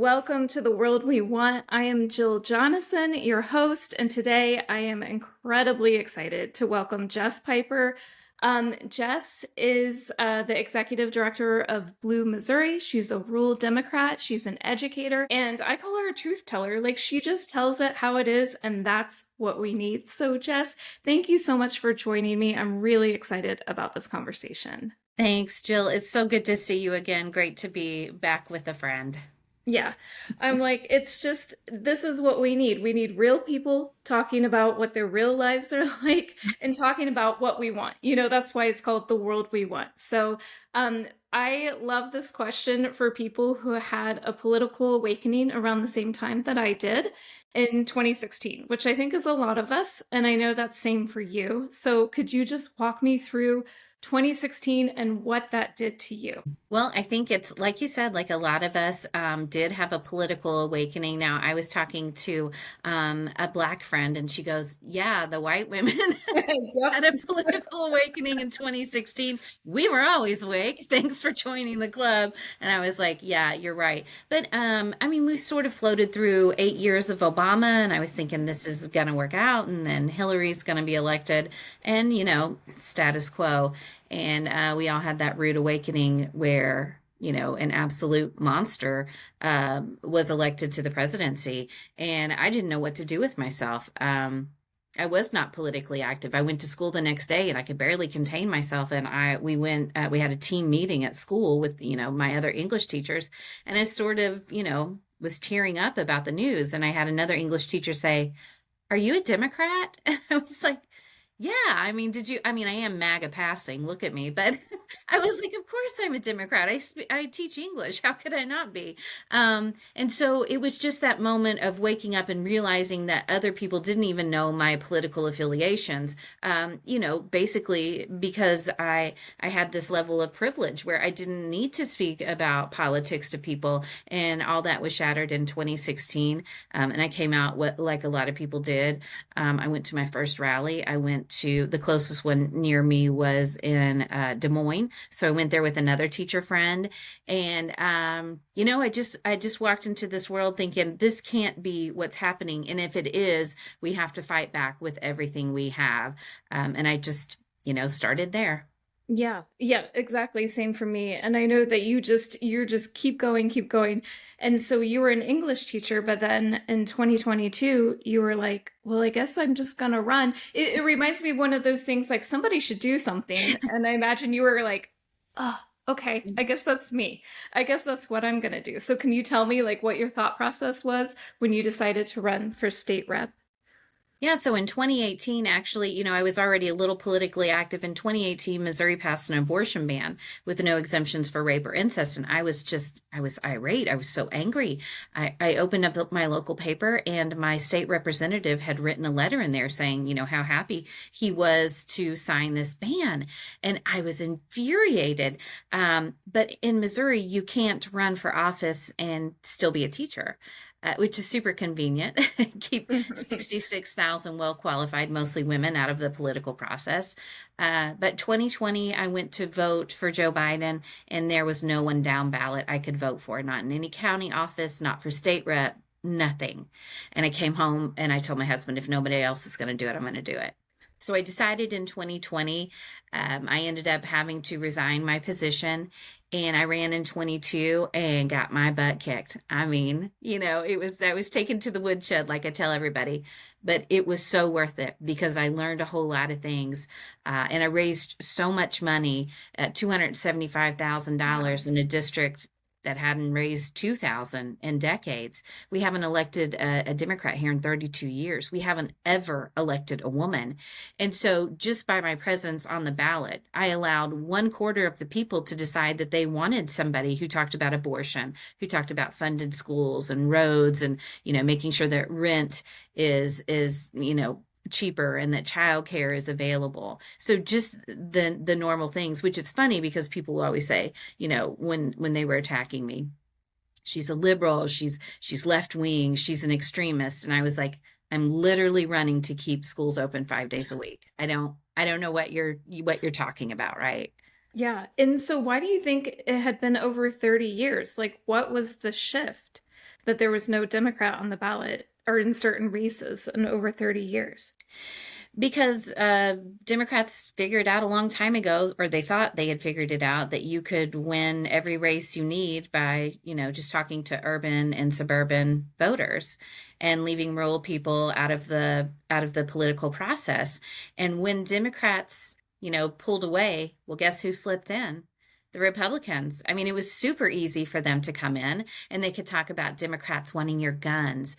welcome to the world we want. I am Jill Jonathan, your host, and today I am incredibly excited to welcome Jess Piper. Jess is the executive director of Blue Missouri. She's a rural Democrat. She's an educator, and I call her a truth teller. Like, she just tells it how it is, and that's what we need. So, Jess, thank you so much for joining me. I'm really excited about this conversation. Thanks, Jill. It's so good to see you again. Great to be back with a friend. Yeah. I'm like, it's just, this is what we need. We need real people talking about what their real lives are like and talking about what we want. That's why it's called the world we want. So, I love this question for people who had a political awakening around the same time that I did in 2016, which I think is a lot of us. And I know that's same for you. So, could you just walk me through 2016 and what that did to you? Well, I think it's like you said, like a lot of us did have a political awakening. Now, I was talking to a Black friend, and she goes, "Yeah, the white women Yep. had a political awakening in 2016. We were always awake. Thanks for joining the club." And I was like, "Yeah, you're right." But I mean, we sort of floated through 8 years of Obama, and I was thinking this is going to work out, and then Hillary's going to be elected, and status quo. And we all had that rude awakening where, an absolute monster was elected to the presidency. And I didn't know what to do with myself. I was not politically active. I went to school the next day and I could barely contain myself. And we had a team meeting at school with, my other English teachers. And I sort of, was tearing up about the news. And I had another English teacher say, "Are you a Democrat?" And I was like, "Yeah, I mean, I mean, I am MAGA passing, look at me." But I was like, "Of course I'm a Democrat. I teach English. How could I not be?" And so it was just that moment of waking up and realizing that other people didn't even know my political affiliations. Basically because I had this level of privilege where I didn't need to speak about politics to people, and all that was shattered in 2016. And I came out like a lot of people did. I went to my first rally. I went to the closest one near me was in Des Moines, so I went there with another teacher friend, and I just walked into this world thinking this can't be what's happening, and if it is, we have to fight back with everything we have, and I just started there. Yeah, yeah, exactly. Same for me. And I know that you're just keep going, keep going. And so you were an English teacher, but then in 2022, you were like, well, I guess I'm just gonna run. It reminds me of one of those things like somebody should do something. And I imagine you were like, oh, okay, I guess that's me. I guess that's what I'm gonna do. So can you tell me like what your thought process was when you decided to run for state rep? Yeah, so in 2018, actually, I was already a little politically active. In 2018, Missouri passed an abortion ban with no exemptions for rape or incest. And I was irate. I was so angry. I opened up my local paper, and my state representative had written a letter in there saying, how happy he was to sign this ban. And I was infuriated. But in Missouri, you can't run for office and still be a teacher, which is super convenient. Keep 66,000 well qualified, mostly women, out of the political process. But 2020, I went to vote for Joe Biden, and there was no one down ballot I could vote for, not in any county office, not for state rep, nothing. And I came home and I told my husband, if nobody else is going to do it, I'm going to do it. So I decided in 2020, I ended up having to resign my position, and I ran in 22 and got my butt kicked. I mean, I was taken to the woodshed, like I tell everybody, but it was so worth it because I learned a whole lot of things. And I raised so much money at Wow. $275,000 in a district that hadn't raised 2,000 in decades. We haven't elected a Democrat here in 32 years. We haven't ever elected a woman. And so just by my presence on the ballot, I allowed 1/4 of the people to decide that they wanted somebody who talked about abortion, who talked about funded schools and roads, and, making sure that rent is cheaper and that childcare is available. So just the normal things, which it's funny because people will always say, when they were attacking me, she's a liberal, she's left wing, she's an extremist. And I was like, I'm literally running to keep schools open 5 days a week. I don't know what you're talking about, right? Yeah. And so why do you think it had been over 30 years? Like, what was the shift? that there was no Democrat on the ballot or in certain races in over 30 years. Because Democrats figured out a long time ago, or they thought they had figured it out, that you could win every race you need by, just talking to urban and suburban voters and leaving rural people out of the political process. And when Democrats, pulled away, well, guess who slipped in? The Republicans. I mean, it was super easy for them to come in and they could talk about Democrats wanting your guns,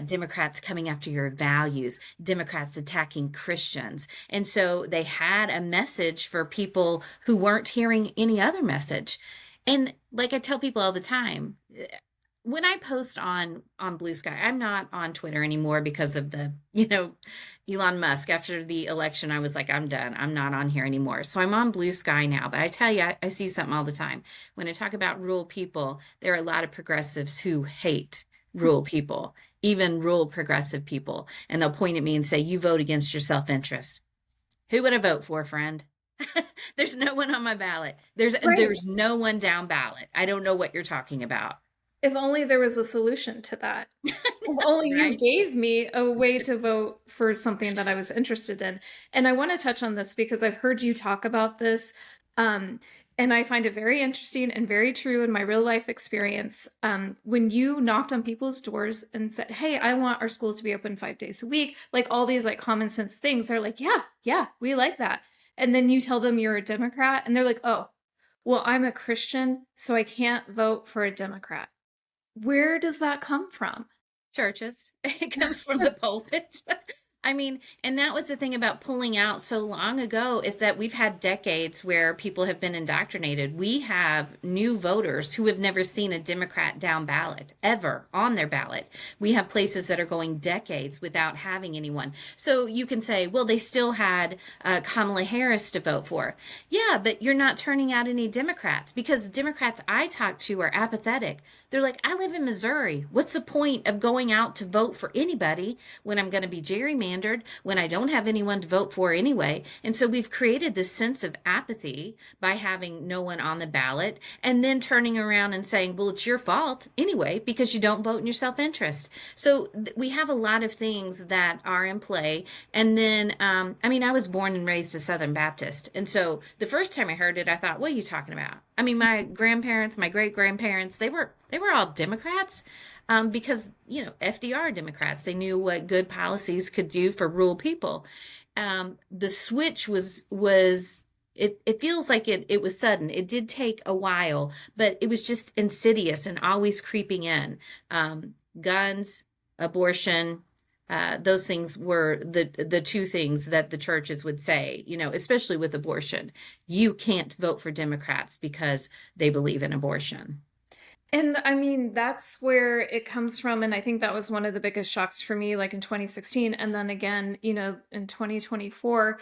Democrats coming after your values, Democrats attacking Christians. And so they had a message for people who weren't hearing any other message. And like I tell people all the time, when I post on Blue Sky, I'm not on Twitter anymore because of the, Elon Musk. After the election, I was like, I'm done. I'm not on here anymore. So I'm on Blue Sky now. But I tell you, I see something all the time. When I talk about rural people, there are a lot of progressives who hate rural people, even rural progressive people. And they'll point at me and say, you vote against your self-interest. Who would I vote for, friend? There's no one on my ballot. There's Right. there's no one down ballot. I don't know what you're talking about. If only there was a solution to that. If only you Right? gave me a way to vote for something that I was interested in. And I want to touch on this because I've heard you talk about this. Um, and I find it very interesting and very true in my real life experience. When you knocked on people's doors and said, hey, I want our schools to be open 5 days a week, like all these like common sense things, they're like, yeah, yeah, we like that. And then you tell them you're a Democrat and they're like, oh, well, I'm a Christian, so I can't vote for a Democrat. Where does that come from? Churches. It comes from the pulpit. I mean, and that was the thing about pulling out so long ago is that we've had decades where people have been indoctrinated. We have new voters who have never seen a Democrat down ballot ever on their ballot. We have places that are going decades without having anyone. So you can say, well, they still had Kamala Harris to vote for. Yeah, but you're not turning out any Democrats because Democrats I talk to are apathetic. They're like, I live in Missouri. What's the point of going out to vote for anybody when I'm going to be gerrymandered, when I don't have anyone to vote for anyway? And so we've created this sense of apathy by having no one on the ballot and then turning around and saying, well, it's your fault anyway because you don't vote in your self-interest. So we have a lot of things that are in play. And then, I mean, I was born and raised a Southern Baptist. And so the first time I heard it, I thought, what are you talking about? I mean, my grandparents, my great grandparents, they were all Democrats because FDR Democrats. They knew what good policies could do for rural people. The switch was it feels like it was sudden. It did take a while, but it was just insidious and always creeping in. Guns, abortion. Those things were the two things that the churches would say, especially with abortion. You can't vote for Democrats because they believe in abortion. And I mean, that's where it comes from. And I think that was one of the biggest shocks for me, like in 2016. And then again, in 2024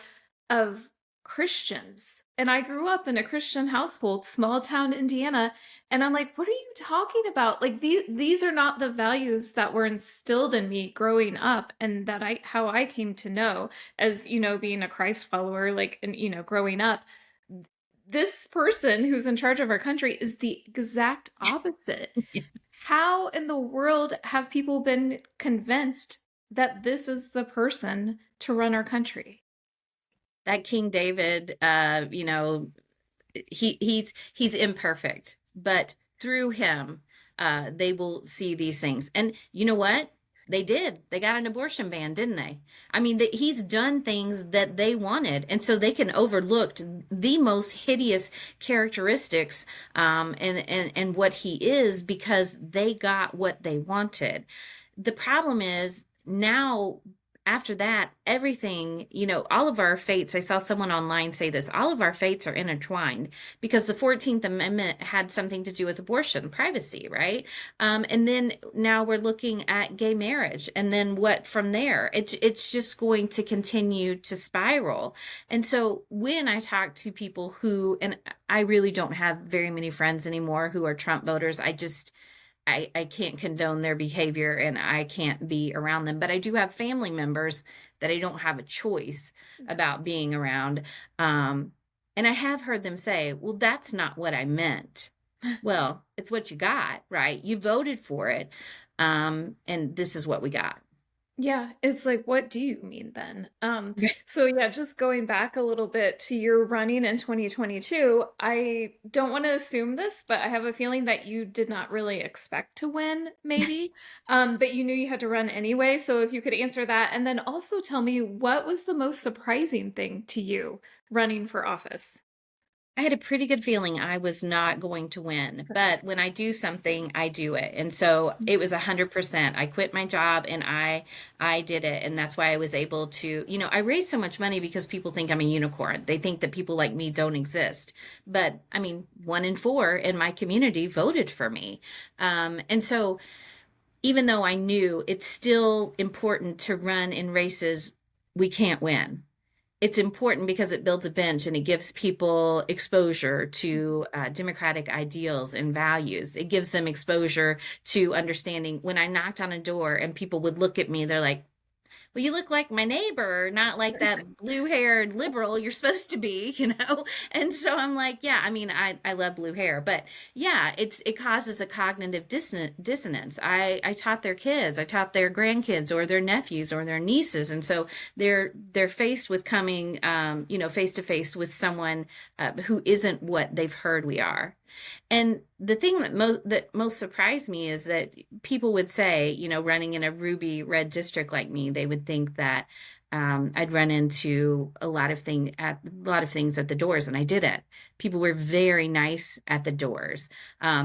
of Christians. And I grew up in a Christian household, small town Indiana. And I'm like, what are you talking about? Like these are not the values that were instilled in me growing up and that how I came to know as, being a Christ follower, like, and, growing up. This person who's in charge of our country is the exact opposite. How in the world have people been convinced that this is the person to run our country? That King David, he's imperfect, but through him, they will see these things. And you know what? They did. They got an abortion ban, didn't they? I mean, he's done things that they wanted, and so they can overlook the most hideous characteristics and what he is because they got what they wanted. The problem is now after that, everything, all of our fates, I saw someone online say this, all of our fates are intertwined because the 14th Amendment had something to do with abortion, privacy, right? And then now we're looking at gay marriage. And then what from there? It's just going to continue to spiral. And so when I talk to people who, and I really don't have very many friends anymore who are Trump voters, I can't condone their behavior and I can't be around them. But I do have family members that I don't have a choice about being around. And I have heard them say, well, that's not what I meant. Well, it's what you got, right? You voted for it. And this is what we got. Yeah, it's like, what do you mean then? So yeah, just going back a little bit to your running in 2022, I don't want to assume this, but I have a feeling that you did not really expect to win, maybe. But you knew you had to run anyway. So if you could answer that, and then also tell me what was the most surprising thing to you running for office? I had a pretty good feeling I was not going to win, but when I do something, I do it. And so it was 100%. I quit my job and I did it. And that's why I was able to, I raised so much money because people think I'm a unicorn. They think that people like me don't exist. But I mean, 1 in 4 in my community voted for me. And so even though I knew it's still important to run in races we can't win, it's important because it builds a bench and it gives people exposure to democratic ideals and values. It gives them exposure to understanding. When I knocked on a door and people would look at me, they're like, well, you look like my neighbor, not like that blue-haired liberal you're supposed to be. And so I'm like, yeah, I mean, I love blue hair, but yeah, it causes a cognitive dissonance. I taught their kids, I taught their grandkids or their nephews or their nieces, and so they're faced with coming, face to face with someone who isn't what they've heard we are. And the thing that most surprised me is that people would say, running in a ruby red district like me, they would think that I'd run into a lot of things at the doors, and I didn't. People were very nice at the doors.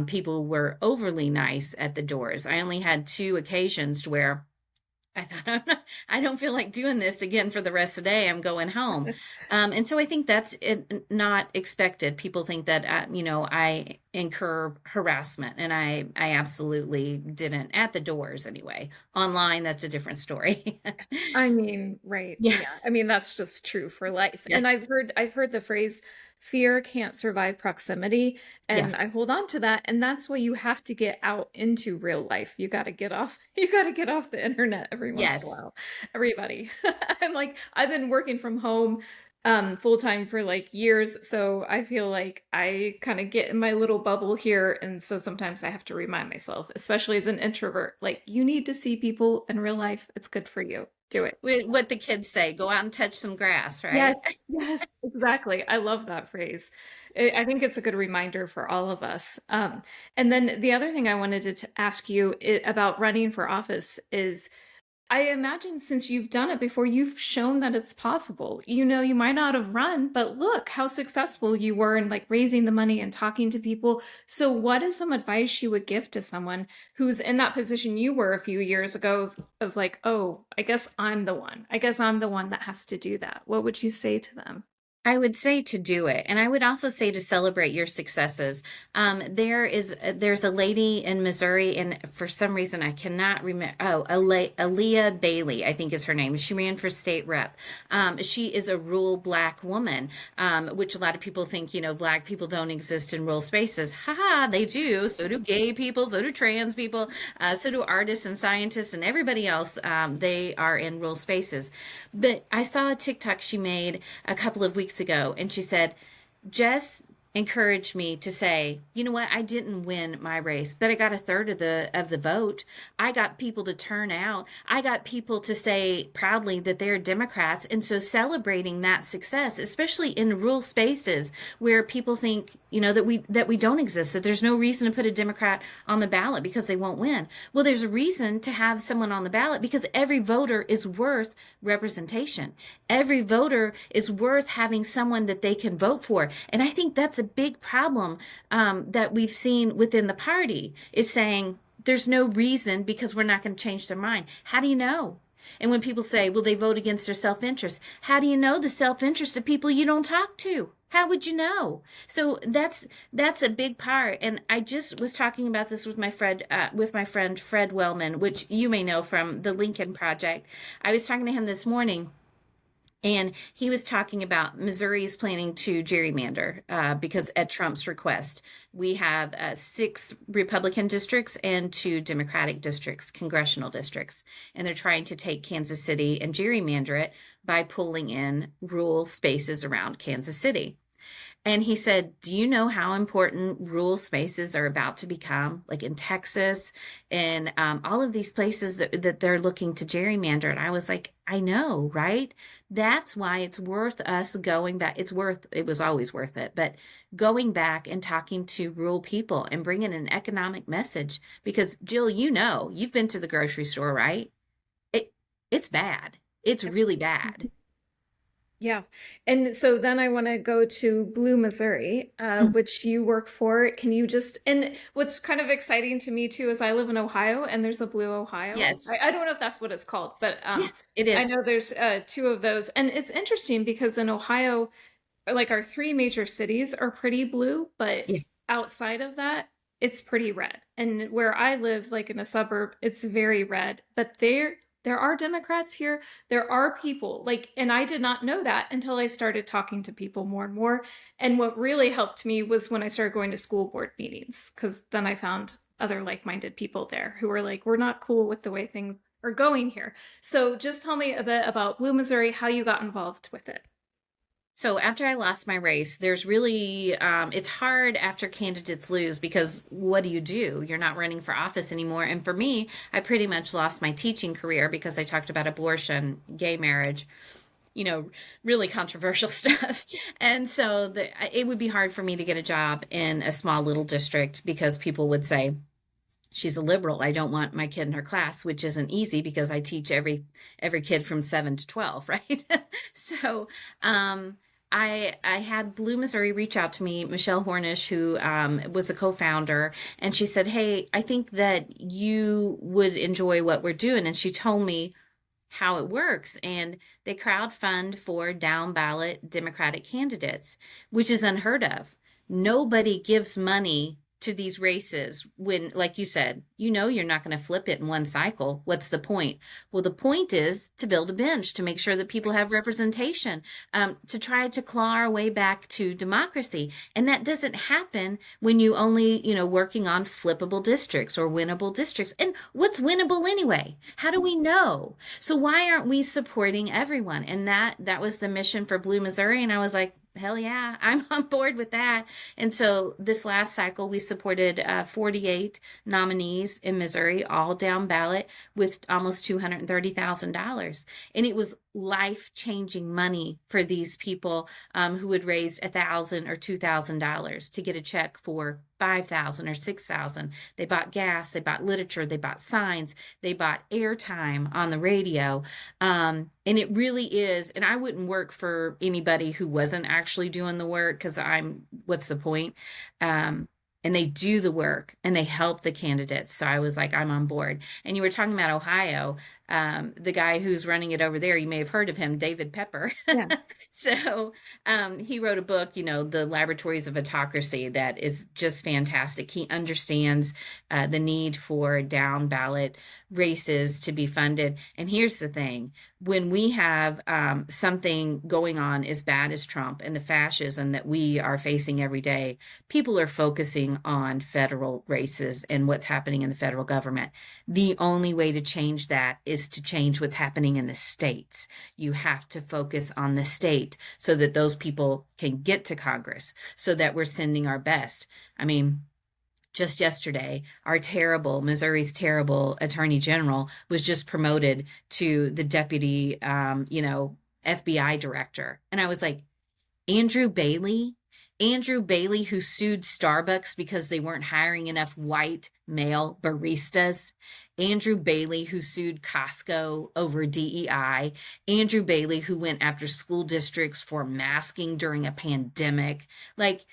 People were overly nice at the doors. I only had 2 occasions where I thought, I don't feel like doing this again for the rest of the day. I'm going home. And so I think that's not expected. People think that, I incur harassment, and I absolutely didn't at the doors anyway. Online, that's a different story. I mean, right. Yeah. Yeah. I mean, that's just true for life. Yeah. And I've heard the phrase fear can't survive proximity, Yeah. and I hold on to that, and that's why you have to get out into real life. You got to get off you got to get off the internet every once in a Yes. while. Everybody. I'm like I've been working from home full time for like years, so I feel like I kind of get in my little bubble here, and so sometimes I have to remind myself, especially as an introvert, like you need to see people in real life. It's good for you. Do it. What the kids say, go out and touch some grass, Yes, right? yes, exactly. I love that phrase. I think it's a good reminder for all of us. And then the other thing I wanted to ask you about running for office is I imagine since you've done it before, you've shown that it's possible. You might not have run, but look how successful you were in like raising the money and talking to people. So what is some advice you would give to someone who's in that position you were a few years ago of like, oh, I guess I'm the one. I guess I'm the one that has to do that. What would you say to them? I would say to do it, and I would also say to celebrate your successes. There's a lady in Missouri, and for some reason I cannot remember. Oh, Aaliyah Bailey, I think is her name. She ran for state rep. She is a rural Black woman, which a lot of people think Black people don't exist in rural spaces. Haha, they do. So do gay people. So do trans people. So do artists and scientists and everybody else. They are in rural spaces. But I saw a TikTok she made a couple of weeks ago, and she said, Jess encouraged me to say, you know what, I didn't win my race, but I got a third of the vote. I got people to turn out. I got people to say proudly that they're Democrats. And so celebrating that success, especially in rural spaces where people think, that we don't exist, that there's no reason to put a Democrat on the ballot because they won't win. Well, there's a reason to have someone on the ballot because every voter is worth representation. Every voter is worth having someone that they can vote for. And I think that's a big problem that we've seen within the party is saying there's no reason because we're not going to change their mind. How do you know? And when people say, well, they vote against their self-interest, how do you know the self-interest of people you don't talk to? How would you know? So that's a big part. And I just was talking about this with my friend Fred Wellman, which you may know from the Lincoln Project. I was talking to him this morning, and he was talking about Missouri is planning to gerrymander because at Trump's request, we have 6 Republican districts and 2 Democratic districts, congressional districts. And they're trying to take Kansas City and gerrymander it by pulling in rural spaces around Kansas City. And he said, "Do you know how important rural spaces are about to become, like in Texas and all of these places that they're looking to gerrymander?" And I was like, "I know, right? That's why it's worth us going back. It was always worth it, but going back and talking to rural people and bringing an economic message. Because Jill, you've been to the grocery store, right? It, it's bad. It's Yep. really bad." Yeah. And so then I want to go to Blue, Missouri, which you work for. Can you just, and what's kind of exciting to me too is I live in Ohio and there's a Blue, Ohio. Yes. I don't know if that's what it's called, but Yeah, it I is. know there's two of those. And it's interesting because in Ohio, like our three major cities are pretty blue, but Yeah. outside of that, it's pretty red. And where I live, like in a suburb, it's very red. But there are Democrats here. There are people like, and I did not know that until I started talking to people more and more. And what really helped me was when I started going to school board meetings, because then I found other like-minded people there who were like, we're not cool with the way things are going here. So just tell me a bit about Blue, Missouri, how you got involved with it. So after I lost my race, there's really, it's hard after candidates lose because what do you do? You're not running for office anymore. And for me, I pretty much lost my teaching career because I talked about abortion, gay marriage, really controversial stuff. And so it would be hard for me to get a job in a small little district because people would say, she's a liberal. I don't want my kid in her class, which isn't easy because I teach every kid from 7 to 12, right? So, I had Blue Missouri reach out to me, Michelle Hornish, who was a co-founder, and she said, "Hey, I think that you would enjoy what we're doing." And she told me how it works, and they crowdfund for down ballot Democratic candidates, which is unheard of. Nobody gives money to these races when, like you said, you're not going to flip it in one cycle. What's the point? Well, the point is to build a bench to make sure that people have representation, to try to claw our way back to democracy. And that doesn't happen when you only, working on flippable districts or winnable districts. And what's winnable anyway? How do we know? So why aren't we supporting everyone? And that was the mission for Blue Missouri. And I was like, hell yeah, I'm on board with that. And so this last cycle, we supported 48 nominees in Missouri, all down ballot, with almost $230,000. And it was life-changing money for these people who had raised $1,000 or $2,000 to get a check for 5,000 or 6,000. They bought gas, they bought literature, they bought signs, they bought airtime on the radio. And it really is, and I wouldn't work for anybody who wasn't actually doing the work because what's the point? And they do the work and they help the candidates. So I was like, I'm on board. And you were talking about Ohio. The guy who's running it over there, you may have heard of him, David Pepper. Yeah. So he wrote a book, The Laboratories of Autocracy, that is just fantastic. He understands the need for down ballot races to be funded. And here's the thing, when we have something going on as bad as Trump and the fascism that we are facing every day, people are focusing on federal races and what's happening in the federal government. The only way to change that is to change what's happening in the states. You have to focus on the state so that those people can get to Congress, so that we're sending our best. I mean, just yesterday, Missouri's terrible attorney general was just promoted to the deputy, FBI director. And I was like, Andrew Bailey? Andrew Bailey, who sued Starbucks because they weren't hiring enough white male baristas. Andrew Bailey, who sued Costco over DEI. Andrew Bailey, who went after school districts for masking during a pandemic. Like,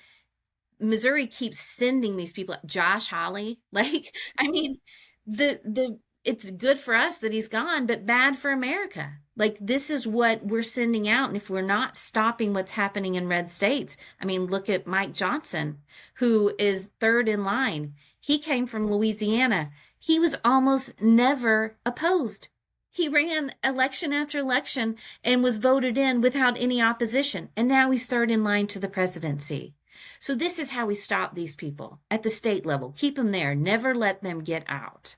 Missouri keeps sending these people, Josh Hawley. I mean, it's good for us that he's gone, but bad for America. Like, this is what we're sending out. And if we're not stopping what's happening in red states, I mean, look at Mike Johnson, who is third in line. He came from Louisiana. He was almost never opposed. He ran election after election and was voted in without any opposition. And now he's third in line to the presidency. So this is how we stop these people at the state level. Keep them there. Never let them get out.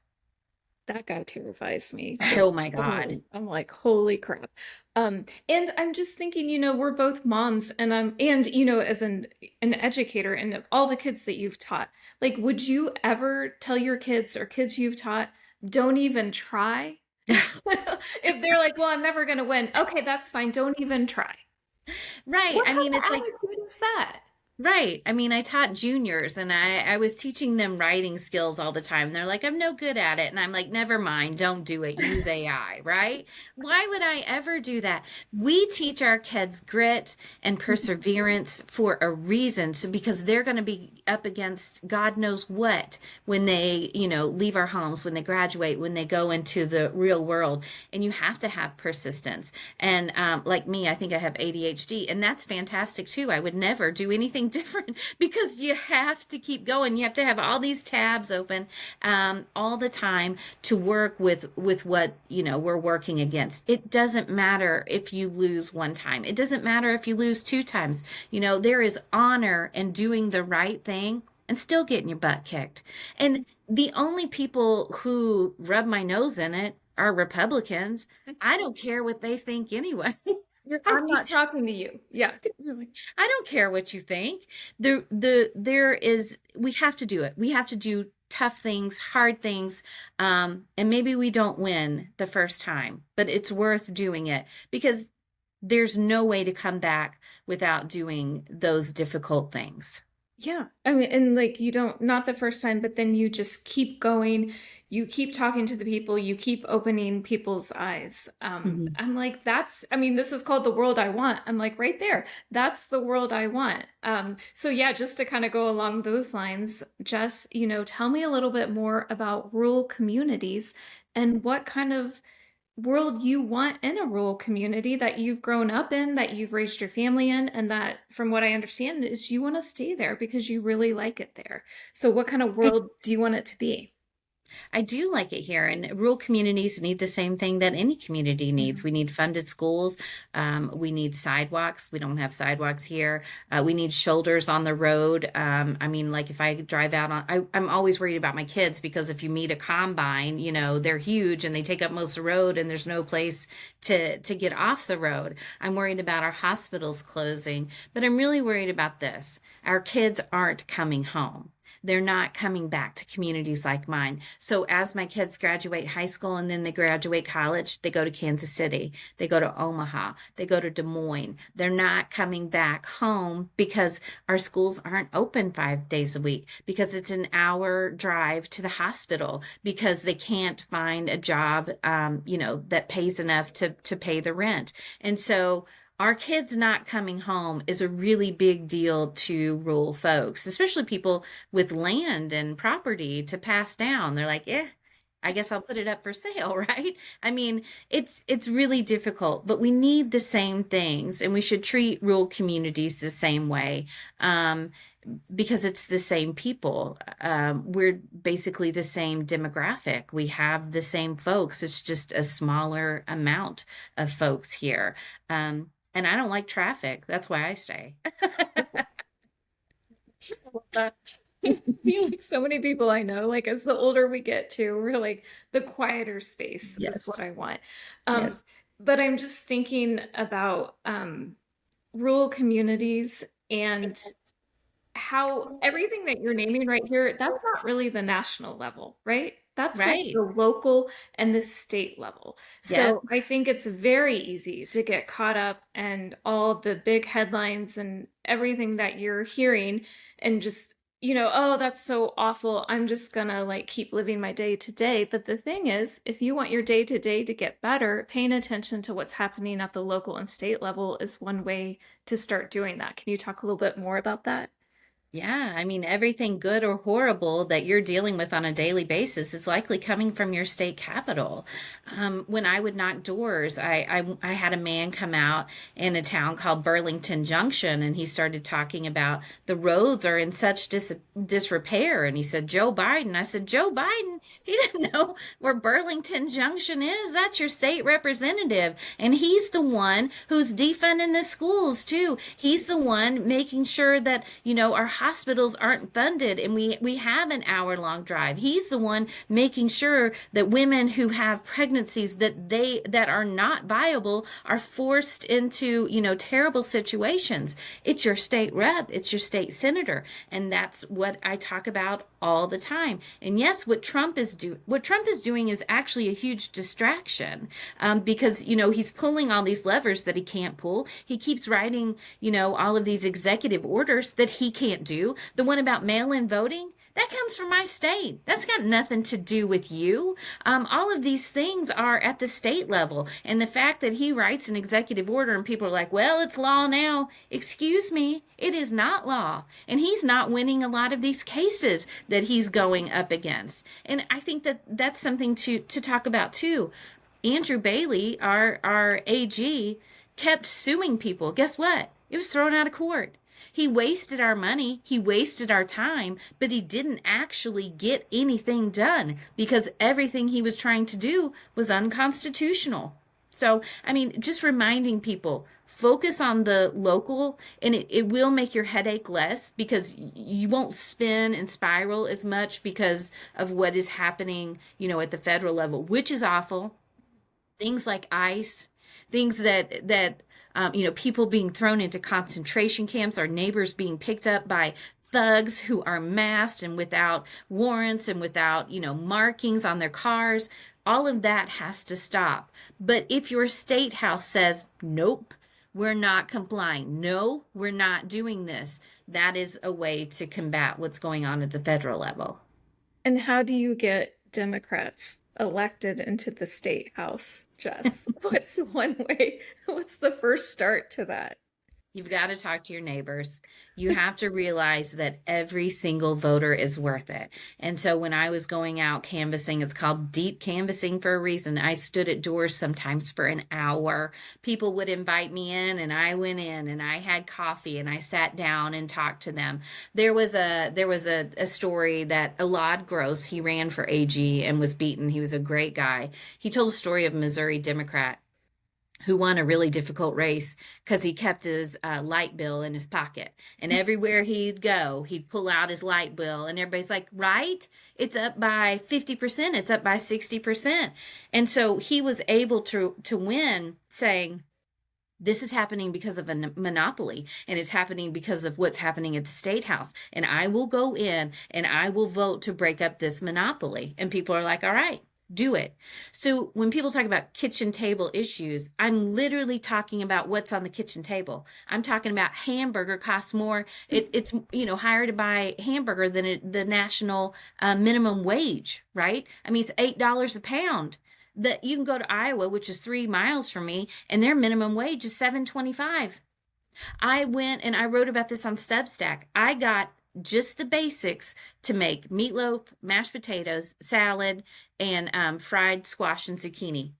That guy terrifies me. Just, Oh my God. oh, I'm like, holy crap. And I'm just thinking, we're both moms, and as an educator and all the kids that you've taught, like, would you ever tell your kids or kids you've taught, don't even try? If they're like, well, I'm never gonna win, okay, that's fine. Don't even try. Right. What I kind mean, of it's like, attitude is that? right. I mean, I taught juniors and I was teaching them writing skills all the time. They're like, I'm no good at it. And I'm like, never mind, don't do it. Use AI, right? Why would I ever do that? We teach our kids grit and perseverance for a reason. So because they're going to be up against God knows what when they, leave our homes, when they graduate, when they go into the real world. And you have to have persistence. And like me, I think I have ADHD, and that's fantastic too. I would never do anything different because you have to keep going. You have to have all these tabs open all the time to work with what we're working against. It doesn't matter if you lose one time. It doesn't matter if you lose two times. There is honor in doing the right thing and still getting your butt kicked. And the only people who rub my nose in it are Republicans. I don't care what they think anyway. I I'm mean, not talking to you. Yeah. I don't care what you think. We have to do it. We have to do tough things, hard things, and maybe we don't win the first time, but it's worth doing it because there's no way to come back without doing those difficult things. Yeah. I mean, and like you don't, not the first time, but then you just keep going. You keep talking to the people, you keep opening people's eyes. Mhm. I'm like, I mean, this is called the world I want. I'm like, right there. That's the world I want. So yeah, just to kind of go along those lines, Jess, tell me a little bit more about rural communities and what kind of world you want in a rural community that you've grown up in, that you've raised your family in, and that, from what I understand, is you want to stay there because you really like it there. So, what kind of world do you want it to be? I do like it here, and rural communities need the same thing that any community needs. Mhm. We need funded schools. We need sidewalks. We don't have sidewalks here. We need shoulders on the road. I mean, like if I drive out I'm always worried about my kids because if you meet a combine, they're huge and they take up most of the road, and there's no place to get off the road. I'm worried about our hospitals closing, but I'm really worried about this. Our kids aren't coming home. They're not coming back to communities like mine. So as my kids graduate high school and then they graduate college, they go to Kansas City, they go to Omaha, they go to Des Moines. They're not coming back home because our schools aren't open 5 days a week, because it's an hour drive to the hospital, because they can't find a job, that pays enough to pay the rent. And so our kids not coming home is a really big deal to rural folks, especially people with land and property to pass down. They're like, I guess I'll put it up for sale, right? I mean, it's really difficult, but we need the same things, and we should treat rural communities the same way. Because it's the same people. We're basically the same demographic. We have the same folks. It's just a smaller amount of folks here. And I don't like traffic. That's why I stay. I feel like so many people I know, like as the older we get too, we're like the quieter space is what Yes. I want. Um, Yes. but I'm just thinking about rural communities and how everything that you're naming right here, that's not really the national level, right? That's like Right. the local and the state level. Yep. So I think it's very easy to get caught up in all the big headlines and everything that you're hearing and just, oh, that's so awful. I'm just gonna like keep living my day to day. But the thing is, if you want your day to day to get better, paying attention to what's happening at the local and state level is one way to start doing that. Can you talk a little bit more about that? Yeah, I mean, everything good or horrible that you're dealing with on a daily basis is likely coming from your state capital. When I would knock doors, I had a man come out in a town called Burlington Junction, and he started talking about the roads are in such disrepair. And he said, Joe Biden. I said, Joe Biden? He didn't know where Burlington Junction is. That's your state representative. And he's the one who's defunding the schools, too. He's the one making sure that, our hospitals aren't funded and we have an hour-long drive. He's the one making sure that women who have pregnancies that are not viable are forced into, terrible situations. It's your state rep, it's your state senator, and that's what I talk about all the time. And yes, what Trump is doing is actually a huge distraction, because he's pulling all these levers that he can't pull. He keeps writing all of these executive orders that he can't do. The one about mail-in voting, that comes from my state. That's got nothing to do with you. All of these things are at the state level. And the fact that he writes an executive order and people are like, well, it's law now. Excuse me, it is not law. And he's not winning a lot of these cases that he's going up against. And I think that that's something to talk about too. Andrew Bailey, our AG, kept suing people. Guess what? It was thrown out of court. He wasted our money, he wasted our time, but he didn't actually get anything done because everything he was trying to do was unconstitutional. So, I mean, just reminding people, focus on the local, and it will make your headache less because you won't spin and spiral as much because of what is happening, at the federal level, which is awful. Things like ICE, things that people being thrown into concentration camps, our neighbors being picked up by thugs who are masked and without warrants and without, markings on their cars. All of that has to stop. But if your state house says, nope, we're not complying, no, we're not doing this, that is a way to combat what's going on at the federal level. And how do you get Democrats elected into the state house, Jess? What's one way? What's the first start to that? You've got to talk to your neighbors. You have to realize that every single voter is worth it. And so when I was going out canvassing, it's called deep canvassing for a reason. I stood at doors sometimes for an hour. People would invite me in and I went in and I had coffee and I sat down and talked to them. There was a story that Elad Gross, he ran for AG and was beaten. He was a great guy. He told a story of a Missouri Democrat who won a really difficult race because he kept his light bill in his pocket. And everywhere he'd go, he'd pull out his light bill. And everybody's like, right? It's up by 50%. It's up by 60%. And so he was able to win saying, this is happening because of a monopoly, and it's happening because of what's happening at the state house. And I will go in and I will vote to break up this monopoly. And people are like, all right, do it. So when people talk about kitchen table issues, I'm literally talking about what's on the kitchen table. I'm talking about hamburger costs more. It's higher to buy hamburger than the national minimum wage, right? I mean, it's $8 a pound. That you can go to Iowa, which is 3 miles from me, and their minimum wage is $7.25. I went and I wrote about this on Substack. I got just the basics to make meatloaf, mashed potatoes, salad, and fried squash and zucchini.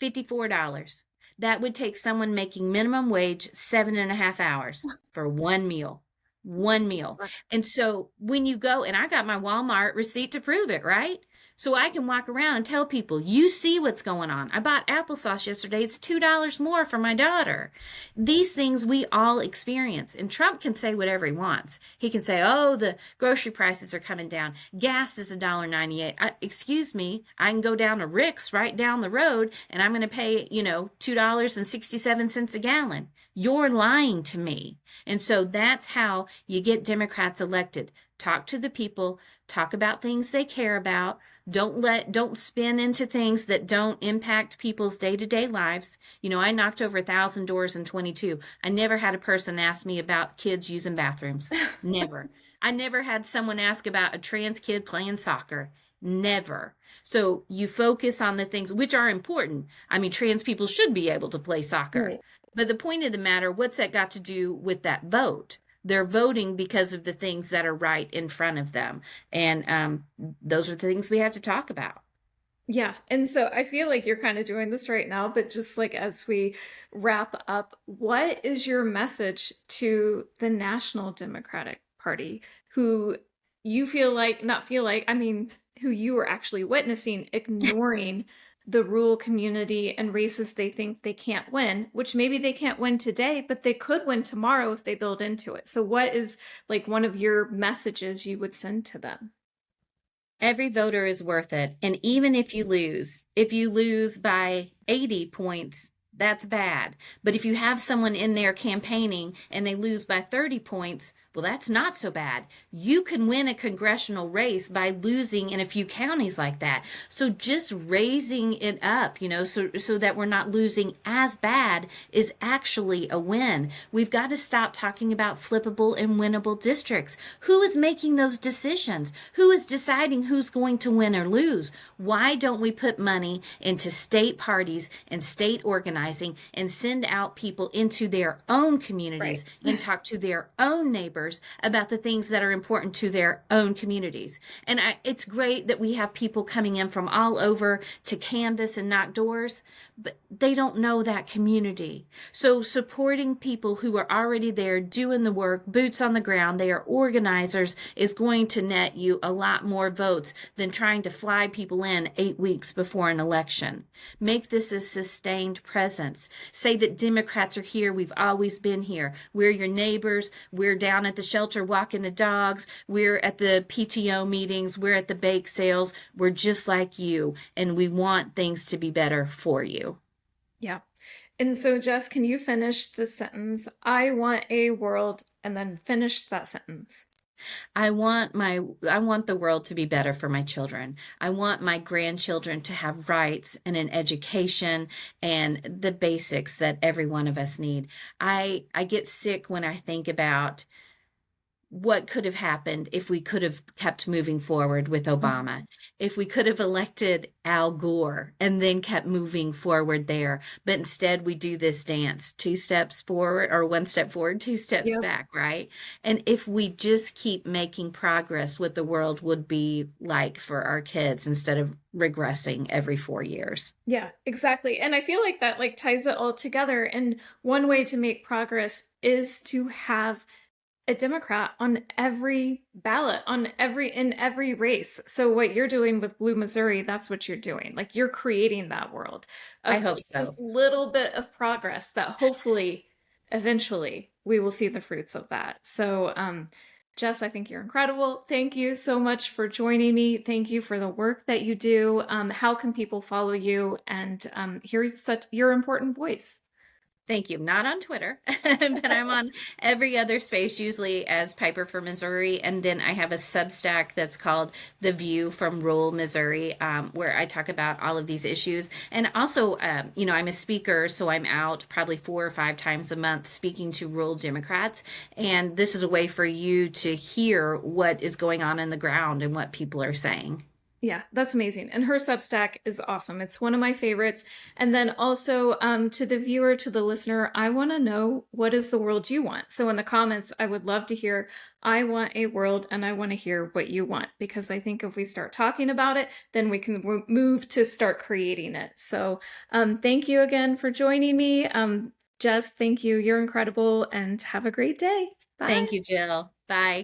$54. That would take someone making minimum wage 7.5 hours for one meal. One meal. And so when you go, and I got my Walmart receipt to prove it, right? So I can walk around and tell people, you see what's going on. I bought applesauce yesterday. It's $2 more for my daughter. These things we all experience. And Trump can say whatever he wants. He can say, oh, the grocery prices are coming down. Gas is $1.98. Excuse me, I can go down to Rick's right down the road and I'm going to pay, $2.67 a gallon. You're lying to me. And so that's how you get Democrats elected. Talk to the people, talk about things they care about. Don't spin into things that don't impact people's day-to-day lives. I knocked over 1,000 doors in 22. I never had a person ask me about kids using bathrooms. Never. I never had someone ask about a trans kid playing soccer. Never. So you focus on the things which are important. I mean, trans people should be able to play soccer. Right. But the point of the matter, what's that got to do with that vote? They're voting because of the things that are right in front of them. And those are the things we have to talk about. Yeah. And so I feel like you're kind of doing this right now, but just like as we wrap up, what is your message to the National Democratic Party who you who you are actually witnessing ignoring the rural community and races they think they can't win, which maybe they can't win today, but they could win tomorrow if they build into it. So, what is like one of your messages you would send to them? Every voter is worth it. And even if you lose by 80 points, that's bad. But if you have someone in there campaigning and they lose by 30 points, well, that's not so bad. You can win a congressional race by losing in a few counties like that. So just raising it up, so that we're not losing as bad is actually a win. We've got to stop talking about flippable and winnable districts. Who is making those decisions? Who is deciding who's going to win or lose? Why don't we put money into state parties and state organizing and send out people into their own Right. communities and talk to their own neighbors about the things that are important to their own communities? And it's great that we have people coming in from all over to canvass and knock doors, but they don't know that community. So supporting people who are already there doing the work, boots on the ground, they are organizers, is going to net you a lot more votes than trying to fly people in 8 weeks before an election. Make this a sustained presence. Say that Democrats are here. We've always been here. We're your neighbors. We're down at the shelter walking the dogs. We're at the PTO meetings. We're at the bake sales. We're just like you, and we want things to be better for you. Yeah. And so, Jess, can you finish the sentence? I want a world, and then finish that sentence. I want the world to be better for my children. I want my grandchildren to have rights and an education and the basics that every one of us need. I get sick when I think about what could have happened if we could have kept moving forward with Mhm. Obama, if we could have elected Al Gore and then kept moving forward there. But instead, we do this dance, 2 steps forward or 1 step forward, 2 steps Yep. back, right? And if we just keep making progress, what the world would be like for our kids instead of regressing every 4 years. Yeah, exactly. And I feel like that like ties it all together. And one way to make progress is to have a Democrat on every ballot, on every in every race. So what you're doing with Blue Missouri, that's what you're doing. Like you're creating that world I of hope like so. just little bit of progress that hopefully eventually we will see the fruits of that. So Jess, I think you're incredible. Thank you so much for joining me. Thank you for the work that you do. How can people follow you and hear such your important voice? Thank you. Not on Twitter, but I'm on every other space, usually as Piper for Missouri. And then I have a Substack that's called The View from Rural Missouri, where I talk about all of these issues. And also, I'm a speaker, so I'm out probably 4 or 5 times a month speaking to rural Democrats. And this is a way for you to hear what is going on in the ground and what people are saying. Yeah, that's amazing. And her Substack is awesome. It's one of my favorites. And then also to the viewer, to the listener, I want to know what is the world you want. So in the comments, I would love to hear, I want a world and I want to hear what you want. Because I think if we start talking about it, then we can move to start creating it. So thank you again for joining me. Jess, thank you. You're incredible and have a great day. Bye. Thank you, Jill. Bye.